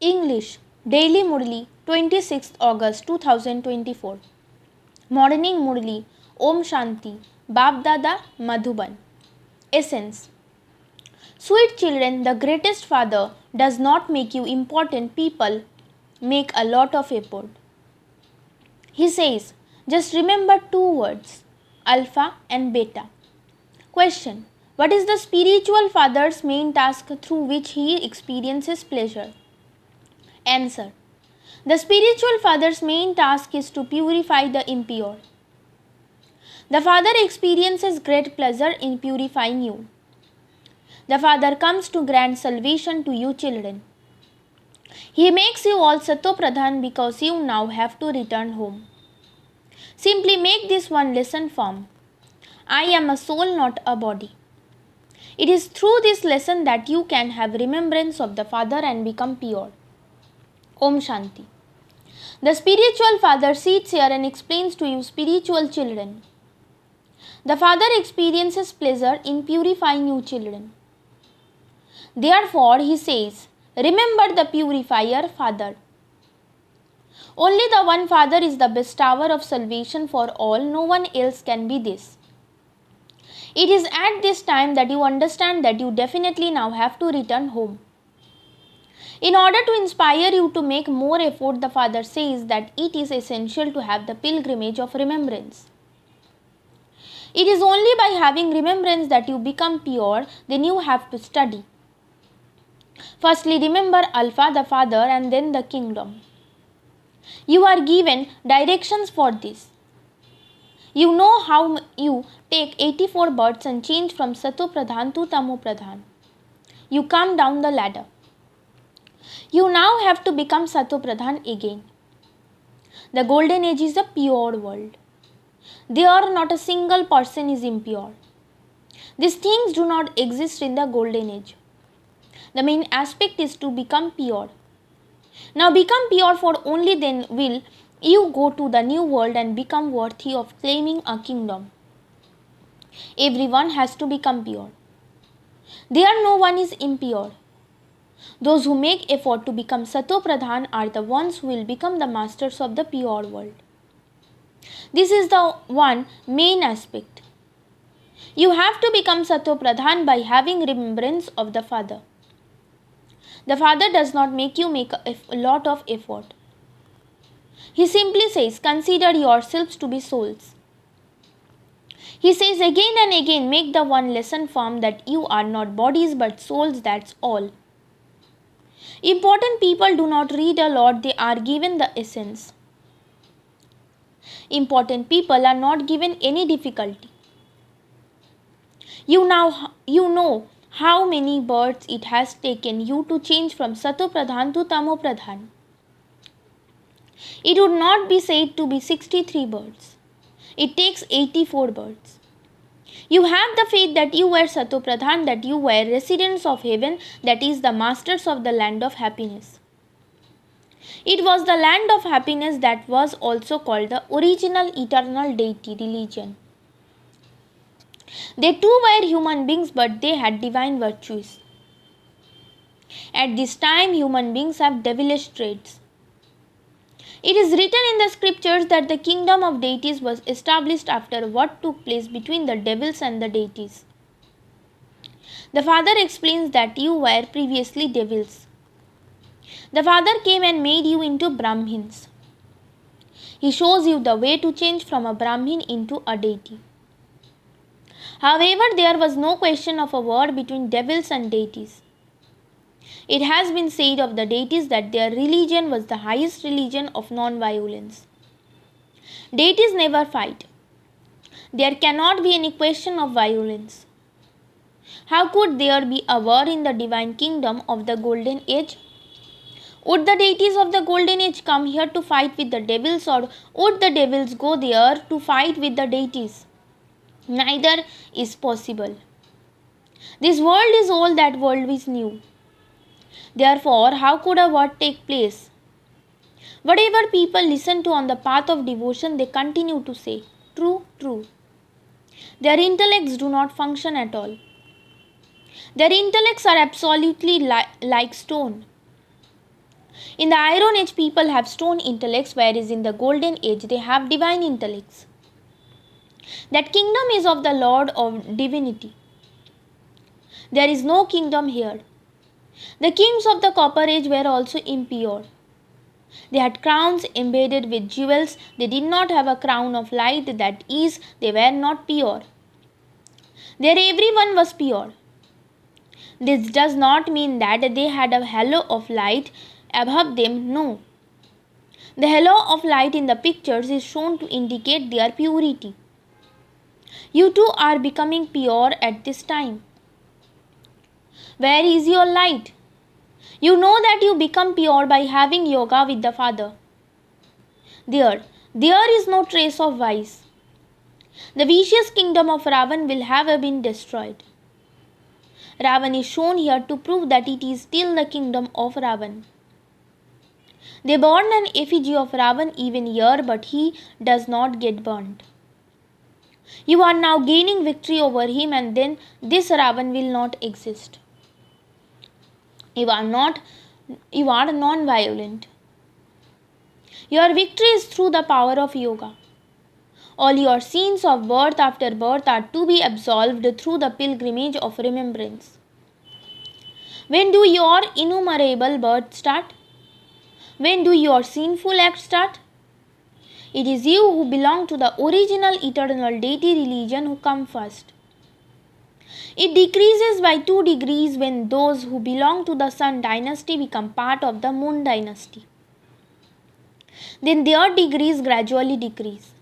English Daily Murli 26th August 2024 Morning Murli Om Shanti Bap Dada Madhuban Essence Sweet children, the greatest father does not make you important. People make a lot of effort. He says, just remember two words, alpha and beta. Question: what is the spiritual father's main task through which he experiences pleasure? Answer: the spiritual father's main task is to purify the impure. The father experiences great pleasure in purifying you. The father comes to grant salvation to you children. He makes you all Satopradhan because you now have to return home. Simply make this one lesson firm. I am a soul, not a body. It is through this lesson that you can have remembrance of the Father and become pure. Om Shanti. The spiritual father sits here and explains to you spiritual children. The father experiences pleasure in purifying you children. Therefore, he says, remember the purifier Father. Only the one Father is the bestower of salvation for all. No one else can be this. It is at this time that you understand that you definitely now have to return home. In order to inspire you to make more effort, the Father says that it is essential to have the pilgrimage of remembrance. It is only by having remembrance that you become pure. Then you have to study. Firstly, remember Alpha, the Father, and then the kingdom. You are given directions for this. You know how you take 84 births and change from Sato Pradhan to Tamo Pradhan. You come down the ladder. You now have to become Sato Pradhan again. The golden age is a pure world. There not a single person is impure. These things do not exist in the golden age. The main aspect is to become pure. Now become pure, for only then will you go to the new world and become worthy of claiming a kingdom. Everyone has to become pure. There no one is impure. Those who make effort to become Sato Pradhan are the ones who will become the masters of the pure world. This is the one main aspect. You have to become Sato Pradhan by having remembrance of the Father. The Father does not make you make a lot of effort. He simply says, consider yourselves to be souls. He says again and again, make the one lesson firm that you are not bodies but souls, that's all. Important people do not read a lot, they are given the essence. Important people are not given any difficulty. You know how many births it has taken you to change from Sato Pradhan to Tamo Pradhan. It would not be said to be 63 births. It takes 84 births. You have the faith that you were Sato Pradhan, that you were residents of heaven, that is the masters of the land of happiness. It was the land of happiness that was also called the original eternal deity religion. They too were human beings, but they had divine virtues. At this time, human beings have devilish traits. It is written in the scriptures that the kingdom of deities was established after what took place between the devils and the deities. The Father explains that you were previously devils. The Father came and made you into Brahmins. He shows you the way to change from a Brahmin into a deity. However, there was no question of a war between devils and deities. It has been said of the deities that their religion was the highest religion of non-violence. Deities never fight. There cannot be any question of violence. How could there be a war in the divine kingdom of the golden age? Would the deities of the golden age come here to fight with the devils, or would the devils go there to fight with the deities? Neither is possible. This world is old, that world is new. Therefore, how could a war take place? Whatever people listen to on the path of devotion, they continue to say, true, true. Their intellects do not function at all. Their intellects are absolutely like stone. In the Iron Age, people have stone intellects, whereas in the Golden Age, they have divine intellects. That kingdom is of the Lord of divinity. There is no kingdom here. The kings of the Copper Age were also impure. They had crowns embedded with jewels. They did not have a crown of light, that is, they were not pure. There everyone was pure. This does not mean that they had a halo of light above them, no. The halo of light in the pictures is shown to indicate their purity. You too are becoming pure at this time. Where is your light? You know that you become pure by having yoga with the Father. There is no trace of vice. The vicious kingdom of Ravan will have been destroyed. Ravan is shown here to prove that it is still the kingdom of Ravan. They burned an effigy of Ravan even here, but he does not get burnt. You are now gaining victory over him, and then this Ravan will not exist. You are non-violent. Your victory is through the power of yoga. All your sins of birth after birth are to be absolved through the pilgrimage of remembrance. When do your innumerable births start? When do your sinful acts start? It is you who belong to the original eternal deity religion who come first. It decreases by 2 degrees when those who belong to the Sun dynasty become part of the Moon dynasty. Then their degrees gradually decrease.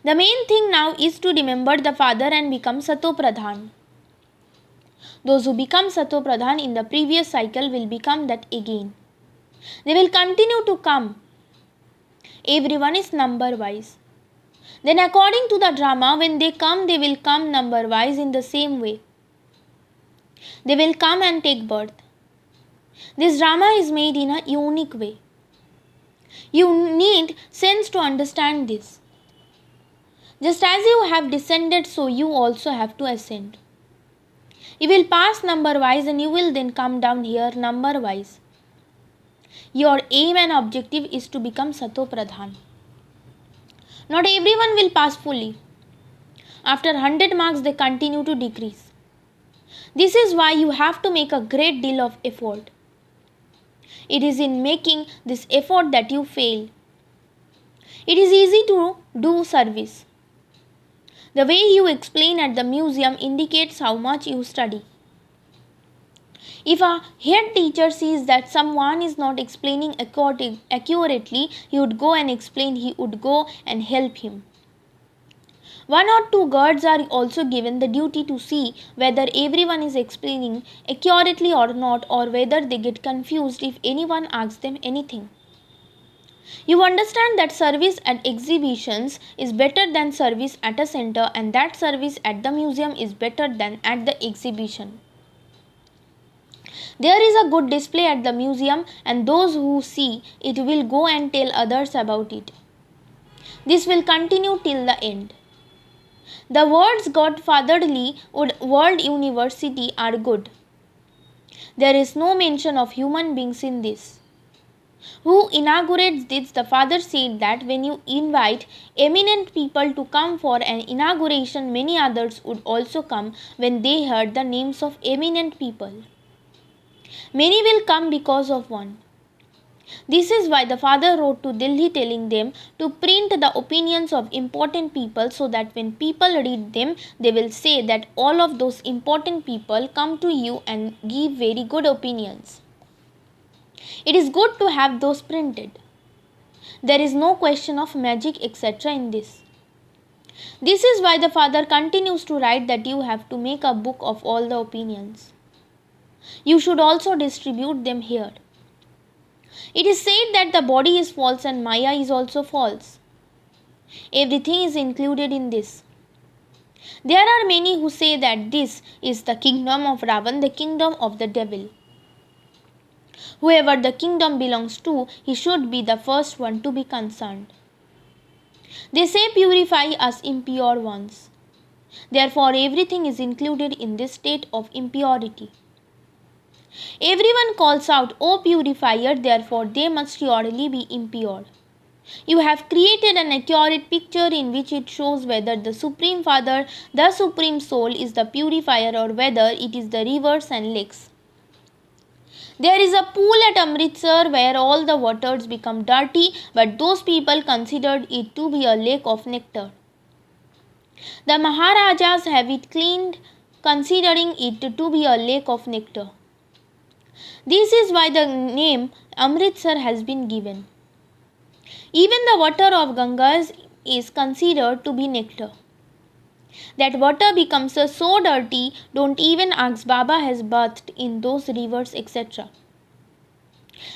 The main thing now is to remember the Father and become Sato Pradhan. Those who become Sato Pradhan in the previous cycle will become that again. They will continue to come. Everyone is number wise. Then according to the drama, when they will come number wise in the same way. They will come and take birth. This drama is made in a unique way. You need sense to understand this. Just as you have descended, so you also have to ascend. You will pass number wise and you will then come down here number wise. Your aim and objective is to become Sato Pradhan. Not everyone will pass fully. After 100 marks, they continue to decrease. This is why you have to make a great deal of effort. It is in making this effort that you fail. It is easy to do service. The way you explain at the museum indicates how much you study. If a head teacher sees that someone is not explaining accurately, he would go and explain, he would go and help him. 1 or 2 guards are also given the duty to see whether everyone is explaining accurately or not, or whether they get confused if anyone asks them anything. You understand that service at exhibitions is better than service at a center, and that service at the museum is better than at the exhibition. There is a good display at the museum, and those who see it will go and tell others about it. This will continue till the end. The words Godfatherly World University are good. There is no mention of human beings in this. Who inaugurates this? The father said that when you invite eminent people to come for an inauguration, many others would also come when they heard the names of eminent people. Many will come because of one. This is why the father wrote to Delhi telling them to print the opinions of important people, so that when people read them, they will say that all of those important people come to you and give very good opinions. It is good to have those printed. There is no question of magic, etc. in this. This is why the father continues to write that you have to make a book of all the opinions. You should also distribute them here. It is said that the body is false and Maya is also false. Everything is included in this. There are many who say that this is the kingdom of Ravan, the kingdom of the devil. Whoever the kingdom belongs to, he should be the first one to be concerned. They say purify us impure ones. Therefore, everything is included in this state of impurity. Everyone calls out, O purifier, therefore they must surely be impure. You have created an accurate picture in which it shows whether the Supreme Father, the Supreme Soul, is the purifier or whether it is the rivers and lakes. There is a pool at Amritsar where all the waters become dirty, but those people considered it to be a lake of nectar. The Maharajas have it cleaned, considering it to be a lake of nectar. This is why the name Amritsar has been given. Even the water of Gangas is considered to be nectar. That water becomes so dirty, don't even ask Baba has bathed in those rivers, etc.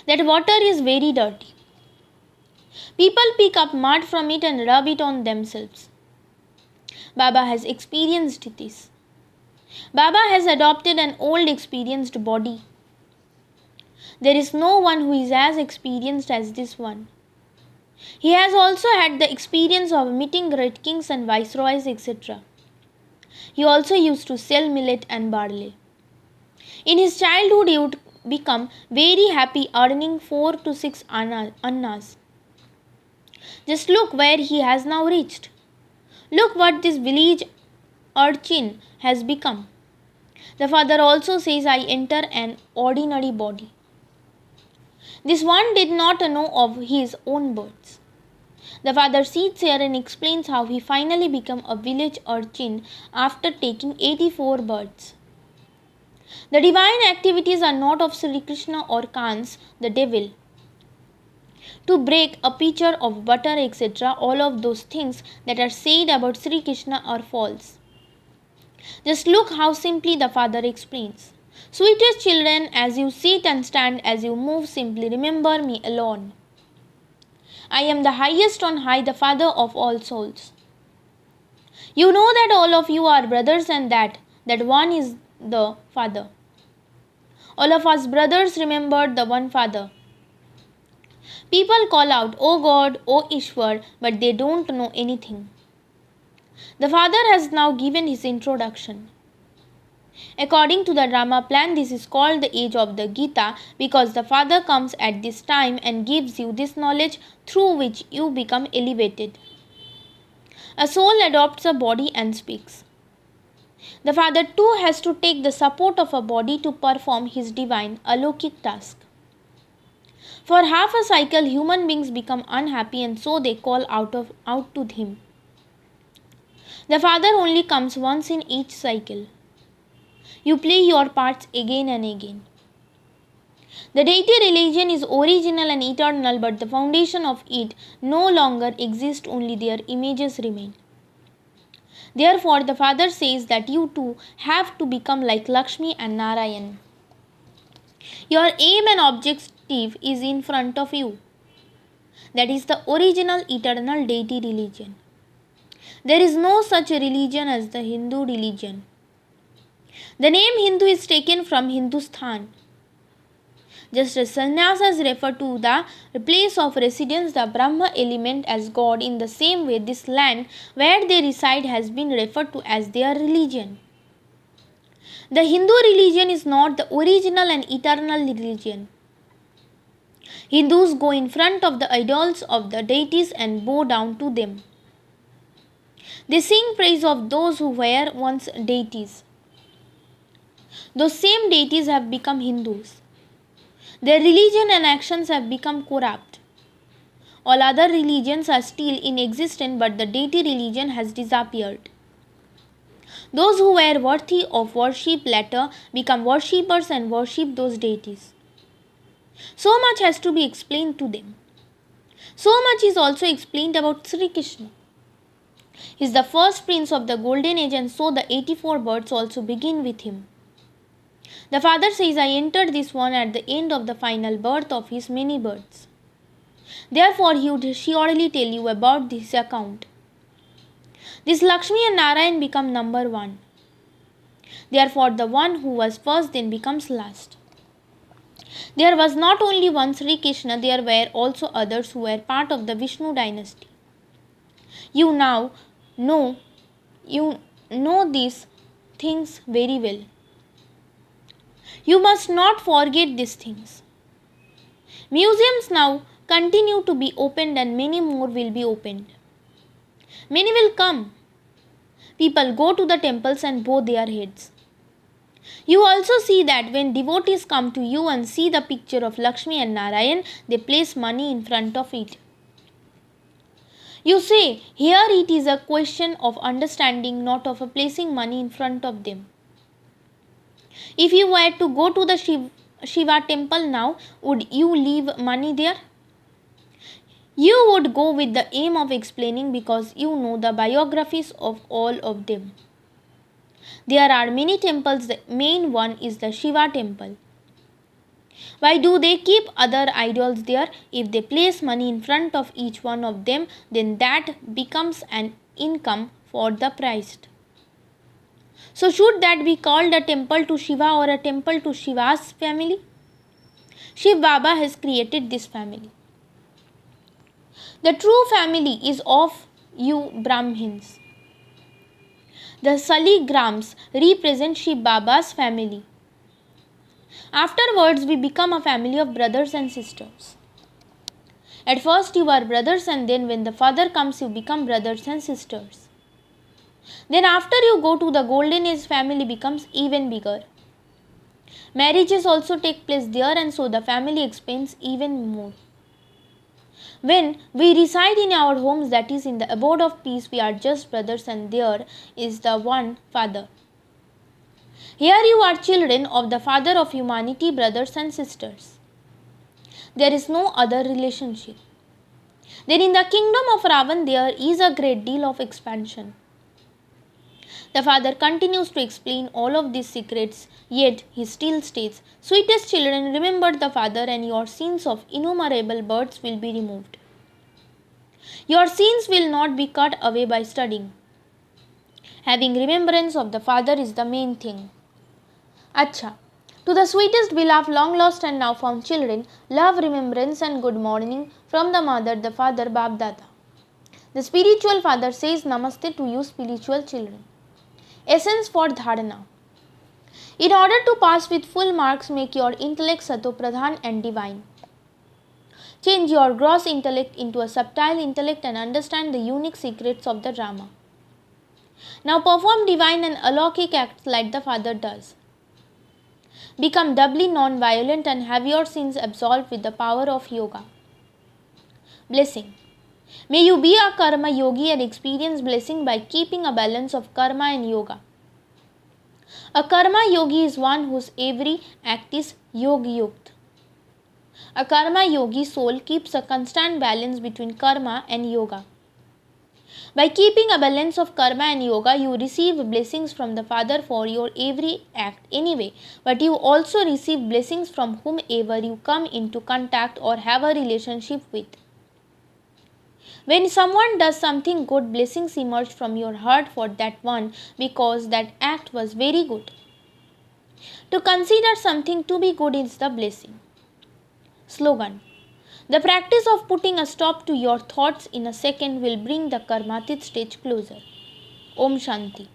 That water is very dirty. People pick up mud from it and rub it on themselves. Baba has experienced this. Baba has adopted an old experienced body. There is no one who is as experienced as this one. He has also had the experience of meeting great kings and viceroys, etc. He also used to sell millet and barley. In his childhood, he would become very happy earning 4 to 6 annas. Just look where he has now reached. Look what this village urchin has become. The father also says, I enter an ordinary body. This one did not know of his own birth. The father sits here and explains how he finally became a village urchin after taking 84 births. The divine activities are not of Sri Krishna or Kans, the devil. To break a pitcher of butter, etc., all of those things that are said about Sri Krishna are false. Just look how simply the father explains. Sweetest children, as you sit and stand, as you move, simply remember me alone. I am the highest on high, the Father of all souls. You know that all of you are brothers and that one is the Father. All of us brothers remembered the one Father. People call out, O God, O Ishwar, but they don't know anything. The Father has now given his introduction. According to the drama plan, this is called the age of the Gita because the Father comes at this time and gives you this knowledge through which you become elevated. A soul adopts a body and speaks. The Father too has to take the support of a body to perform his divine alokik task. For half a cycle, human beings become unhappy and so they call out to him. The Father only comes once in each cycle. You play your parts again and again. The deity religion is original and eternal, but the foundation of it no longer exists, only their images remain. Therefore, the Father says that you too have to become like Lakshmi and Narayan. Your aim and objective is in front of you. That is the original eternal deity religion. There is no such a religion as the Hindu religion. The name Hindu is taken from Hindustan. Just as sannyasas refer to the place of residence, the Brahma element, as God, in the same way this land where they reside has been referred to as their religion. The Hindu religion is not the original and eternal religion. Hindus go in front of the idols of the deities and bow down to them. They sing praise of those who were once deities. Those same deities have become Hindus. Their religion and actions have become corrupt. All other religions are still in existence, but the deity religion has disappeared. Those who were worthy of worship later become worshippers and worship those deities. So much has to be explained to them. So much is also explained about Sri Krishna. He is the first prince of the golden age, and so the 84 births also begin with him. The Father says, I entered this one at the end of the final birth of his many births. Therefore, he would surely tell you about this account. This Lakshmi and Narayan become number one. Therefore, the one who was first then becomes last. There was not only one Sri Krishna, there were also others who were part of the Vishnu dynasty. You now know these things very well. You must not forget these things. Museums now continue to be opened and many more will be opened. Many will come. People go to the temples and bow their heads. You also see that when devotees come to you and see the picture of Lakshmi and Narayan, they place money in front of it. You say, here it is a question of understanding, not of placing money in front of them. If you were to go to the Shiva temple now, would you leave money there? You would go with the aim of explaining because you know the biographies of all of them. There are many temples. The main one is the Shiva temple. Why do they keep other idols there? If they place money in front of each one of them, then that becomes an income for the priest. So should that be called a temple to Shiva or a temple to Shiva's family? Shiv Baba has created this family. The true family is of you Brahmins. The saligrams represent Shiv Baba's family. Afterwards, we become a family of brothers and sisters. At first, you are brothers, and then when the father comes, you become brothers and sisters. Then, after you go to the golden age, family becomes even bigger. Marriages also take place there, and so the family expands even more. When we reside in our homes, that is, in the abode of peace, we are just brothers, and there is the one Father. Here you are children of the Father of humanity, brothers and sisters. There is no other relationship. Then in the kingdom of Ravan, there is a great deal of expansion. The Father continues to explain all of these secrets, yet he still states, sweetest children, remember the Father, and your sins of innumerable births will be removed. Your sins will not be cut away by studying. Having remembrance of the Father is the main thing. Acha. To the sweetest beloved, long lost and now found children, love, remembrance and good morning from the mother, the father, Bab Dada. The spiritual father says Namaste to you spiritual children. Essence for Dharana. In order to pass with full marks, make your intellect Sato Pradhan and divine. Change your gross intellect into a subtle intellect and understand the unique secrets of the drama. Now perform divine and alaukic acts like the Father does. Become doubly non-violent and have your sins absolved with the power of yoga. Blessing. May you be a karma yogi and experience blessing by keeping a balance of karma and yoga. A karma yogi is one whose every act is yoga yukt. A karma yogi soul keeps a constant balance between karma and yoga. By keeping a balance of karma and yoga, you receive blessings from the Father for your every act anyway, but you also receive blessings from whomever you come into contact or have a relationship with. When someone does something good, blessings emerge from your heart for that one because that act was very good. To consider something to be good is the blessing. Slogan. The practice of putting a stop to your thoughts in a second will bring the karmatit stage closer. Om Shanti.